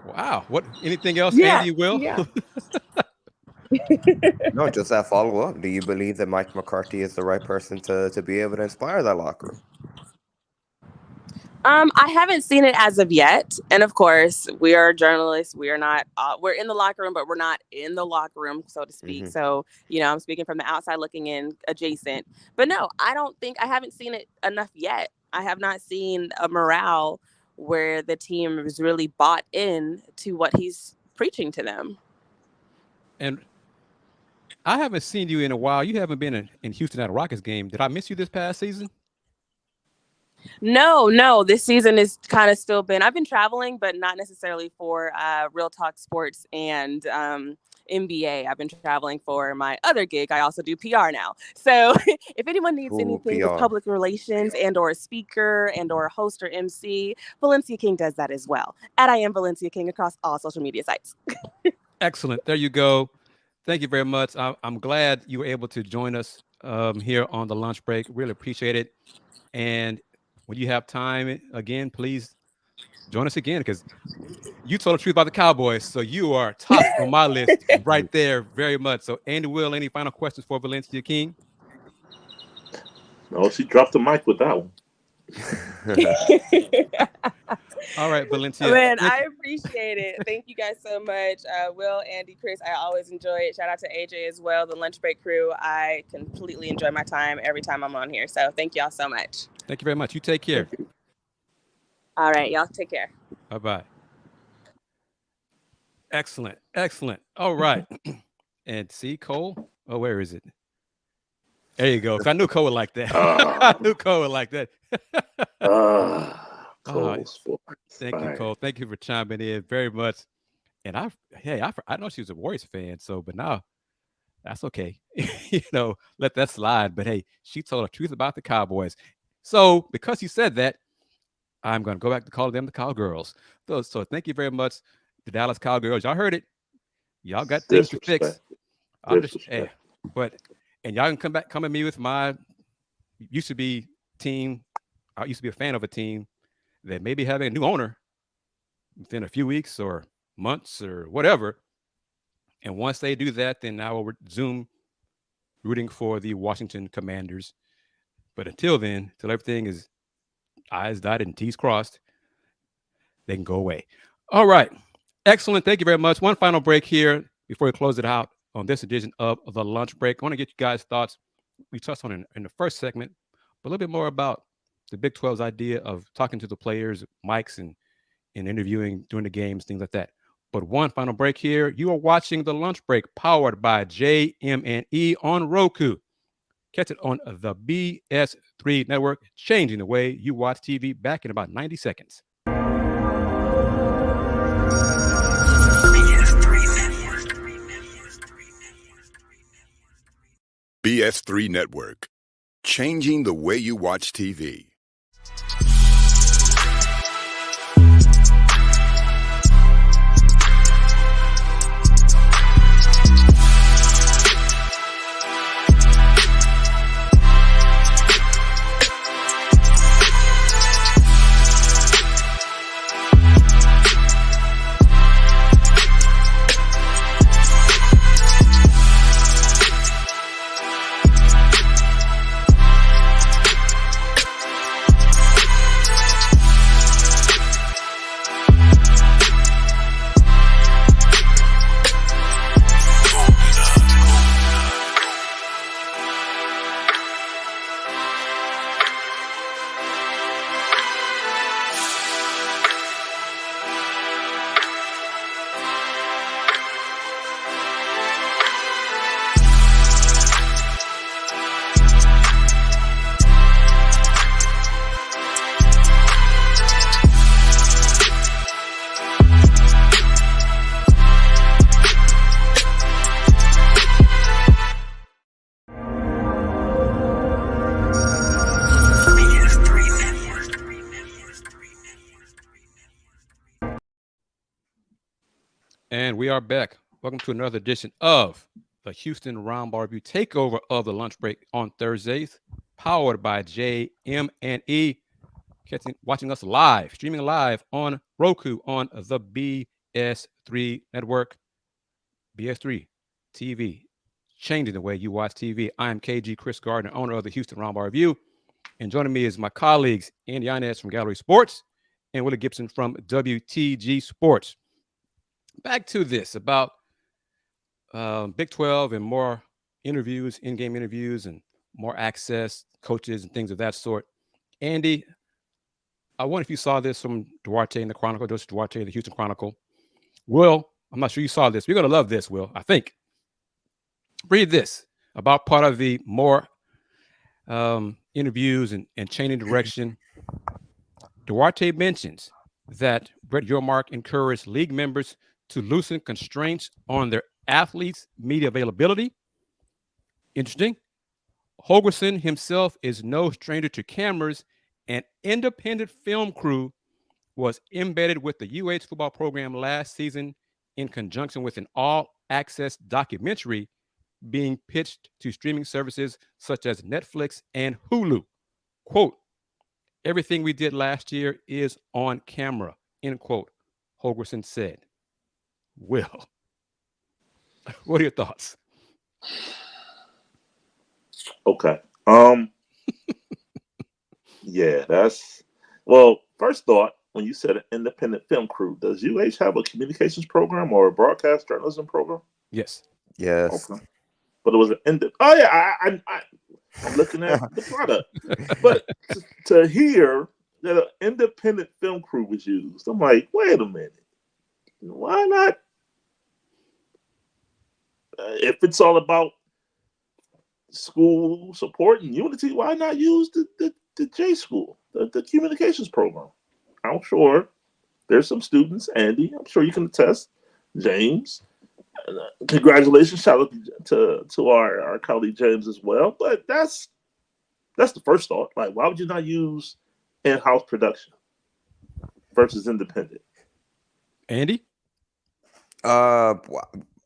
Wow. What? Anything else, Yeah, Andy? Will? yeah. No, just that follow up. Do you believe that Mike McCarthy is the right person to be able to inspire that locker room? I haven't seen it as of yet. And of course, we are journalists. We are not, we're in the locker room, but we're not in the locker room, so to speak. Mhm. So, I'm speaking from the outside looking in, adjacent. But no, I haven't seen it enough yet. I have not seen a morale where the team is really bought in to what he's preaching to them. And I haven't seen you in a while. You haven't been in Houston at a Rockets game. Did I miss you this past season? No. This season is kind of still been. I've been traveling, but not necessarily for Real Talk Sports and NBA. I've been traveling for my other gig. I also do PR now. So if anyone needs Cool, anything PR. with public relations and or a speaker and or a host or MC, Valencia King does that as well. I am Valencia King across all social media sites. Excellent. There you go. Thank you very much. I'm glad you were able to join us here on the lunch break. Really appreciate it. And when you have time again, please join us again, because you told the truth about the Cowboys. So you are top on my list right there very much. So Andy, Will, any final questions for Valencia King? No, she dropped the mic with that one. All right, Valencia. Man, I appreciate it. Thank you guys so much. Will, Andy, Chris, I always enjoy it. Shout out to AJ as well, the lunch break crew. I completely enjoy my time every time I'm on here. So thank y'all so much. Thank you very much. You take care. All right, y'all take care. Bye-bye. Excellent. All right. And see, Cole? Oh, where is it? There you go. I knew Cole would like that. I knew Cole would like that. Cole Sports. Thank you, Cole. Thank you for chiming in very much. And I know she was a Warriors fan, but now that's okay. Let that slide. But hey, she told the truth about the Cowboys. So because you said that, I'm going to go back to call them the Cowgirls. So thank you very much, the Dallas Cowgirls. Y'all heard it. Y'all got things to fix. And y'all can come at me with my used to be team. I used to be a fan of a team that may be having a new owner within a few weeks or months or whatever. And once they do that, then I will resume rooting for the Washington Commanders. But until then, till everything is I's dotted and T's crossed, they can go away. All right. Excellent. Thank you very much. One final break here before we close it out on this edition of the lunch break. I want to get you guys' thoughts. We touched on it in the first segment, but a little bit more about the Big 12's idea of talking to the players, mics, and interviewing during the games, things like that. But one final break here. You are watching the lunch break powered by JM&E on Roku. Catch it on the BS3 network, changing the way you watch TV, back in about 90 seconds. BS3 Network. changing the way you watch TV. And we are back. Welcome to another edition of the Houston Roundball Review Takeover of the lunch break on Thursdays, powered by JM&E. Watching us live, streaming live on Roku on the BS3 network. BS3 TV, changing the way you watch TV. I am KG Chris Gardner, owner of the Houston Roundball Review. And joining me is my colleagues, Andy Inez from Gallery Sports and Willie Gibson from WTG Sports. Back to this about Big 12 and more interviews, in-game interviews, and more access, coaches, and things of that sort. Andy, I wonder if you saw this from Duarte in the Chronicle, Joseph Duarte, the Houston Chronicle. Will, I'm not sure you saw this. You're going to love this, Will, I think. Read this about part of the more interviews and changing direction. Duarte mentions that Brett Yormark encouraged league members to loosen constraints on their athletes' media availability. Interesting. Holgerson himself is no stranger to cameras. An independent film crew was embedded with the UH football program last season in conjunction with an all-access documentary being pitched to streaming services such as Netflix and Hulu. Quote, "Everything we did last year is on camera," end quote, Holgerson said. Will, what are your thoughts? Okay. Yeah, first thought, when you said an independent film crew, does UH have a communications program or a broadcast journalism program? Yes. Yes. Okay. But it was an oh yeah, I'm looking at the product. But to hear that an independent film crew was used, I'm like, wait a minute. Why not? If it's all about school support and unity, why not use the J School, the communications program? I'm sure there's some students, Andy, I'm sure you can attest, James. Congratulations, shout out to our colleague James as well. But that's the first thought. Like, why would you not use in-house production versus independent? Andy?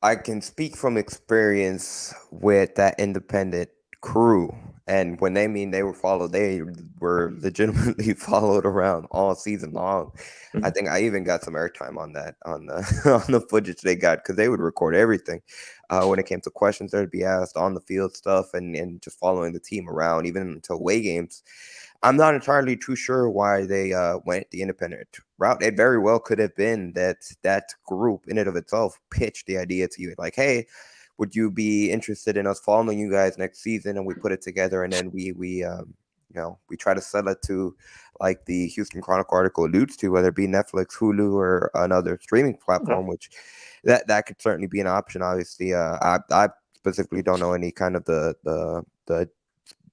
I can speak from experience with that independent crew. And when they mean they were followed, they were legitimately followed around all season long. Mhm. I think I even got some airtime on that, on the on the footage they got, because they would record everything. When it came to questions that would be asked, on the field stuff, and just following the team around, even until away games. I'm not entirely too sure why they went the independent route. It very well could have been that group in and of itself pitched the idea to you, like, hey, would you be interested in us following you guys next season? And we put it together, and then we try to sell it to, like the Houston Chronicle article alludes to, whether it be Netflix, Hulu, or another streaming platform, which that could certainly be an option. Obviously, I specifically don't know any kind of the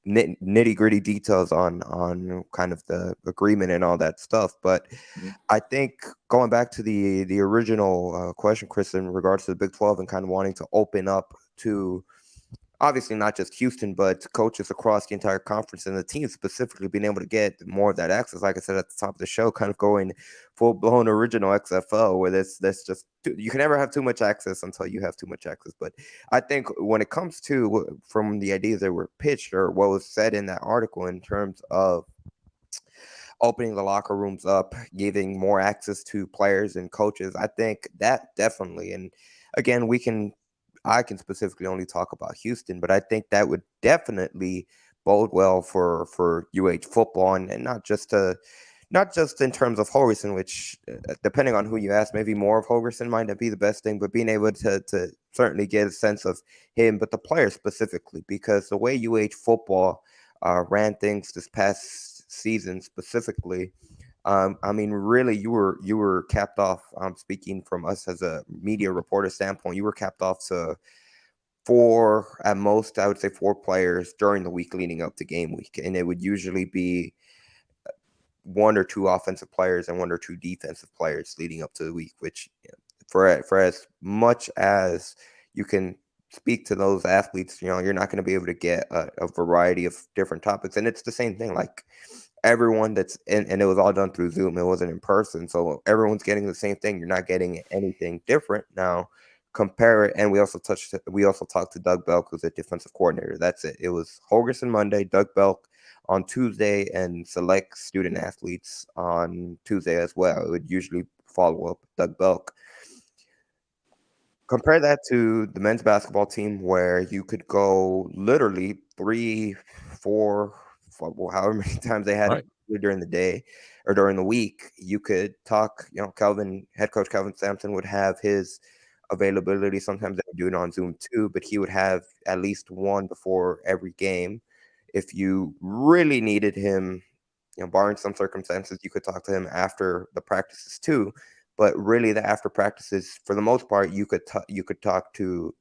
nitty gritty details on kind of the agreement and all that stuff, but I think going back to the original question, Chris, in regards to the Big 12 and kind of wanting to open up to obviously not just Houston, but coaches across the entire conference and the team specifically being able to get more of that access. Like I said at the top of the show, kind of going full blown original XFL, where that's just you can never have too much access until you have too much access. But I think when it comes to from the ideas that were pitched or what was said in that article in terms of opening the locker rooms up, giving more access to players and coaches, I think that definitely, and again, I can specifically only talk about Houston, but I think that would definitely bode well for UH football, and not just in terms of Holgerson, which depending on who you ask, maybe more of Holgerson might not be the best thing, but being able to certainly get a sense of him, but the player specifically, because the way UH football ran things this past season specifically, I mean, really, you were capped off. Speaking from us as a media reporter standpoint, you were capped off to four, at most, I would say four players during the week leading up to game week, and it would usually be one or two offensive players and one or two defensive players leading up to the week. Which, for as much as you can speak to those athletes, you're not going to be able to get a variety of different topics, and it's the same thing. Like everyone that's and it was all done through Zoom. It wasn't in person, so everyone's getting the same thing. You're not getting anything different now. Compare it, and we also talked to Doug Belk, who's a defensive coordinator. That's it. It was Holgerson Monday, Doug Belk on Tuesday, and select student athletes on Tuesday as well. It would usually follow up Doug Belk. Compare that to the men's basketball team, where you could go literally 3, 4, however many times they had during the day or during the week. You could talk, head coach Kelvin Sampson would have his availability. Sometimes they would do it on Zoom too, but he would have at least one before every game. If you really needed him, barring some circumstances, you could talk to him after the practices too. But really, the after practices, for the most part, you could talk to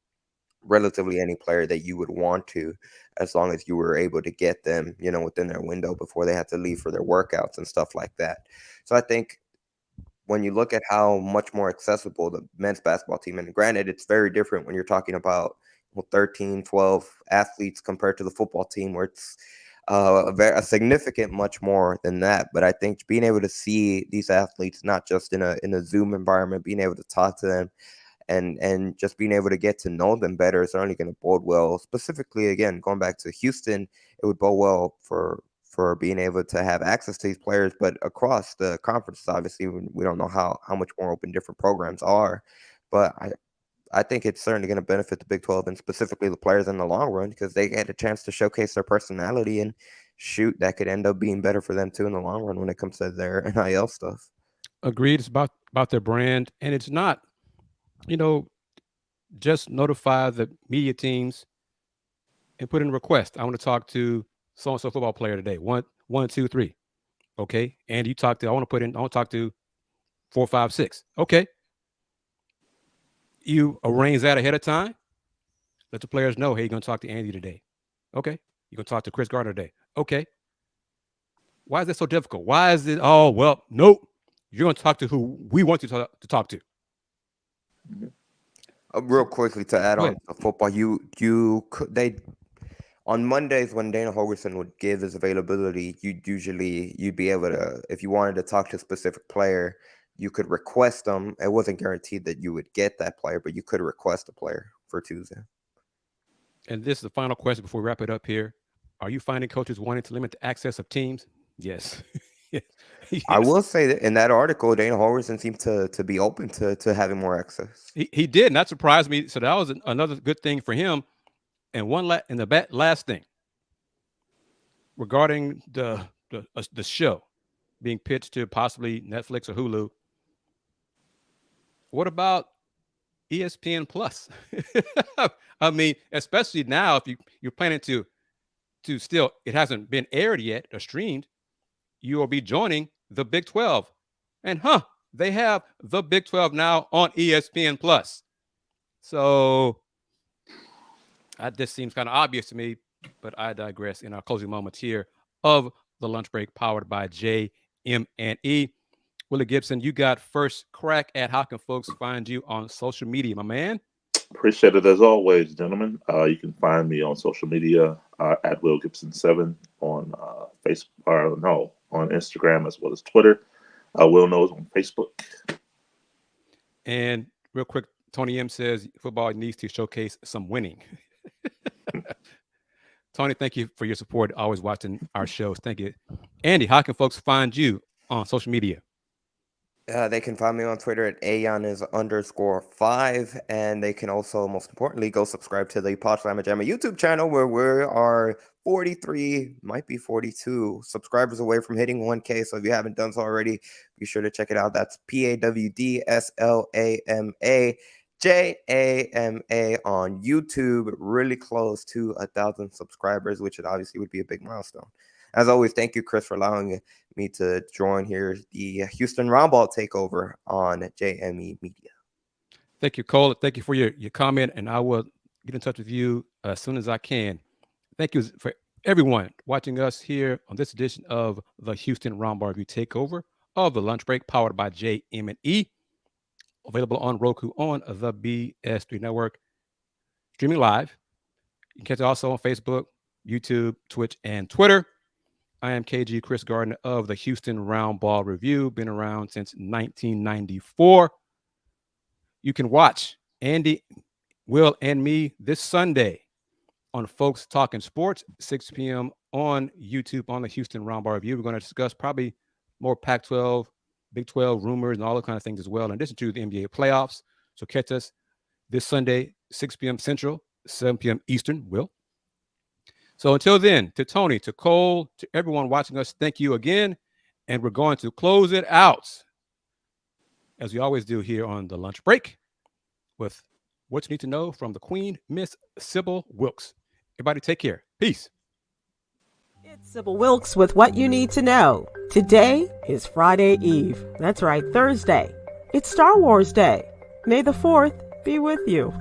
relatively any player that you would want to, as long as you were able to get them, within their window before they had to leave for their workouts and stuff like that. So I think when you look at how much more accessible the men's basketball team, and granted, it's very different when you're talking about 13, 12 athletes compared to the football team, where it's a significant much more than that. But I think being able to see these athletes not just in a Zoom environment, being able to talk to them and just being able to get to know them better is only going to bode well. Specifically, again, going back to Houston, it would bode well for being able to have access to these players. But across the conferences, obviously, we don't know how much more open different programs are. But I think it's certainly going to benefit the Big 12 and specifically the players in the long run, because they get a chance to showcase their personality, and shoot, that could end up being better for them too in the long run when it comes to their NIL stuff. Agreed. It's about their brand, and it's not, just notify the media teams and put in a request. I want to talk to so-and-so football player today. 1, 2, 3. Okay. And I want to talk to 4, 5, 6. Okay. You arrange that ahead of time. Let the players know, hey, you're going to talk to Andy today. Okay. You're going to talk to Chris Gardner today. Okay. Why is that so difficult? Why is it? Oh, well, nope. You're going to talk to who we want you to talk to. Real quickly to add on to football, they on Mondays when Dana Holgerson would give his availability, you'd be able to, if you wanted to talk to a specific player, you could request them. It wasn't guaranteed that you would get that player, but you could request a player for Tuesday. And this is the final question before we wrap it up here. Are you finding coaches wanting to limit the access of teams? Yes. Yes. I will say that in that article, Dana Holgerson seemed to be open to having more access. He did, and that surprised me. So that was another good thing for him. And last thing regarding the show being pitched to possibly Netflix or Hulu. What about ESPN Plus? I mean, especially now, if you're planning to still, it hasn't been aired yet or streamed, you will be joining the Big 12. And they have the Big 12 now on ESPN Plus. So this seems kind of obvious to me, but I digress in our closing moments here of the lunch break powered by JM&E. Willie Gibson, you got first crack at how can folks find you on social media, my man? Appreciate it as always, gentlemen. You can find me on social media at Will Gibson7 on Facebook, on Instagram as well as Twitter. Will knows on Facebook. And real quick, Tony M says football needs to showcase some winning. Tony, thank you for your support. Always watching our shows. Thank you. Andy, how can folks find you on social media? They can find me on Twitter at @ayonis_5, and they can also, most importantly, go subscribe to the Pod Slamma Jamma YouTube channel, where we are 43, might be 42 subscribers away from hitting 1K. So if you haven't done so already, be sure to check it out. That's PAWDSLAMAJAMA on YouTube. Really close to 1,000 subscribers, which obviously would be a big milestone. As always, thank you, Chris, for allowing me to join here the Houston Roundball Takeover on JM&E Media. Thank you, Cole. Thank you for your comment, and I will get in touch with you as soon as I can. Thank you for everyone watching us here on this edition of the Houston Roundball Review Takeover of the Lunch Break, powered by JM&E. Available on Roku on the BS3 Network, streaming live. You can catch it also on Facebook, YouTube, Twitch, and Twitter. I am KG Chris Gardner of the Houston Roundball Review. Been around since 1994. You can watch Andy, Will, and me this Sunday on Folks Talking Sports, 6 p.m. on YouTube on the Houston Roundball Review. We're going to discuss probably more Pac-12, Big 12 rumors and all those kind of things as well, in addition to the NBA playoffs. So catch us this Sunday, 6 p.m. Central, 7 p.m. Eastern, Will. So until then, to Tony, to Cole, to everyone watching us, thank you again. And we're going to close it out, as we always do here on the Lunch Break, with what you need to know from the Queen, Miss Sybil Wilkes. Everybody take care. Peace. It's Sybil Wilkes with what you need to know. Today is Friday Eve. That's right, Thursday. It's Star Wars Day. May the 4th be with you.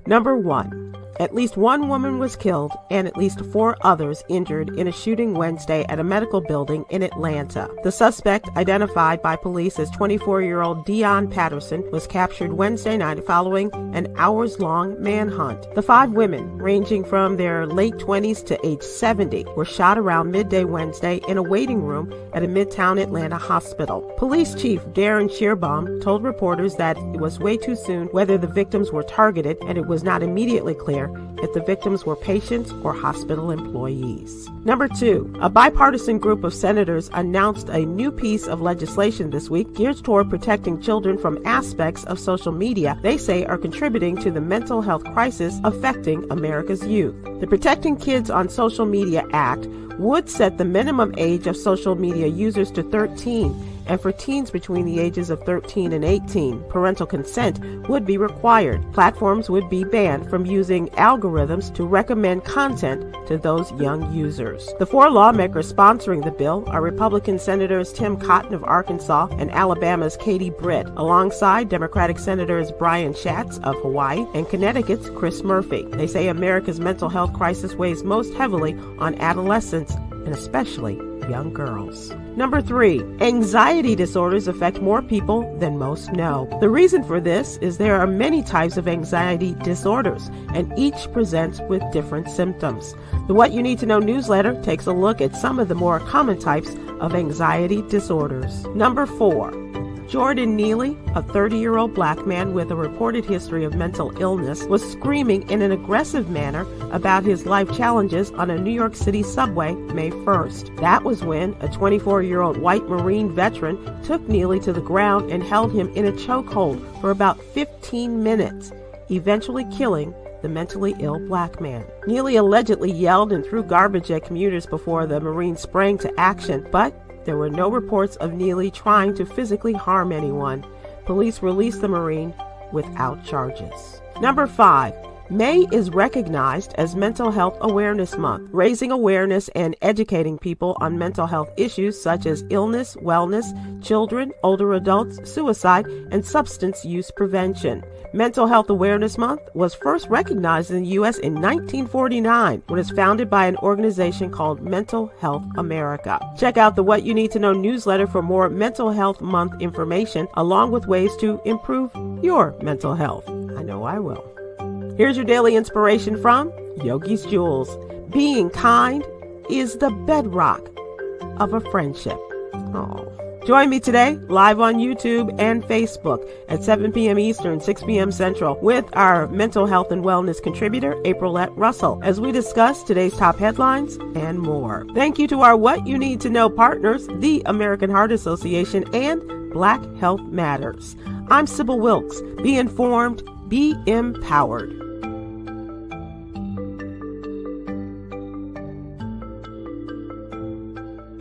Number 1. At least one woman was killed and at least 4 others injured in a shooting Wednesday at a medical building in Atlanta. The suspect, identified by police as 24-year-old Dion Patterson, was captured Wednesday night following an hours-long manhunt. The 5 women, ranging from their late 20s to age 70, were shot around midday Wednesday in a waiting room at a Midtown Atlanta hospital. Police Chief Darren Shearbaum told reporters that it was way too soon whether the victims were targeted, and it was not immediately clear if the victims were patients or hospital employees. Number 2, a bipartisan group of senators announced a new piece of legislation this week geared toward protecting children from aspects of social media they say are contributing to the mental health crisis affecting America's youth. The Protecting Kids on Social Media Act would set the minimum age of social media users to 13, and for teens between the ages of 13 and 18, parental consent would be required. Platforms would be banned from using algorithms to recommend content to those young users. The 4 lawmakers sponsoring the bill are Republican Senators Tim Cotton of Arkansas and Alabama's Katie Britt, alongside Democratic Senators Brian Schatz of Hawaii and Connecticut's Chris Murphy. They say America's mental health crisis weighs most heavily on adolescents and especially young girls. Number 3, anxiety disorders affect more people than most know. The reason for this is there are many types of anxiety disorders, and each presents with different symptoms. The What You Need to Know newsletter takes a look at some of the more common types of anxiety disorders. Number 4, Jordan Neely, a 30-year-old black man with a reported history of mental illness, was screaming in an aggressive manner about his life challenges on a New York City subway May 1st. That was when a 24-year-old white Marine veteran took Neely to the ground and held him in a chokehold for about 15 minutes, eventually killing the mentally ill black man. Neely allegedly yelled and threw garbage at commuters before the Marine sprang to action, but there were no reports of Neely trying to physically harm anyone. Police released the Marine without charges. Number 5, May is recognized as Mental Health Awareness Month, raising awareness and educating people on mental health issues such as illness, wellness, children, older adults, suicide, and substance use prevention. Mental Health Awareness Month was first recognized in the U.S. in 1949 when it was founded by an organization called Mental Health America. Check out the What You Need to Know newsletter for more Mental Health Month information, along with ways to improve your mental health. I know I will. Here's your daily inspiration from Yogi's Jewels. Being kind is the bedrock of a friendship. Oh. Join me today live on YouTube and Facebook at 7 p.m. Eastern, 6 p.m. Central with our mental health and wellness contributor, Aprilette Russell, as we discuss today's top headlines and more. Thank you to our What You Need to Know partners, the American Heart Association and Black Health Matters. I'm Sybil Wilkes. Be informed, be empowered.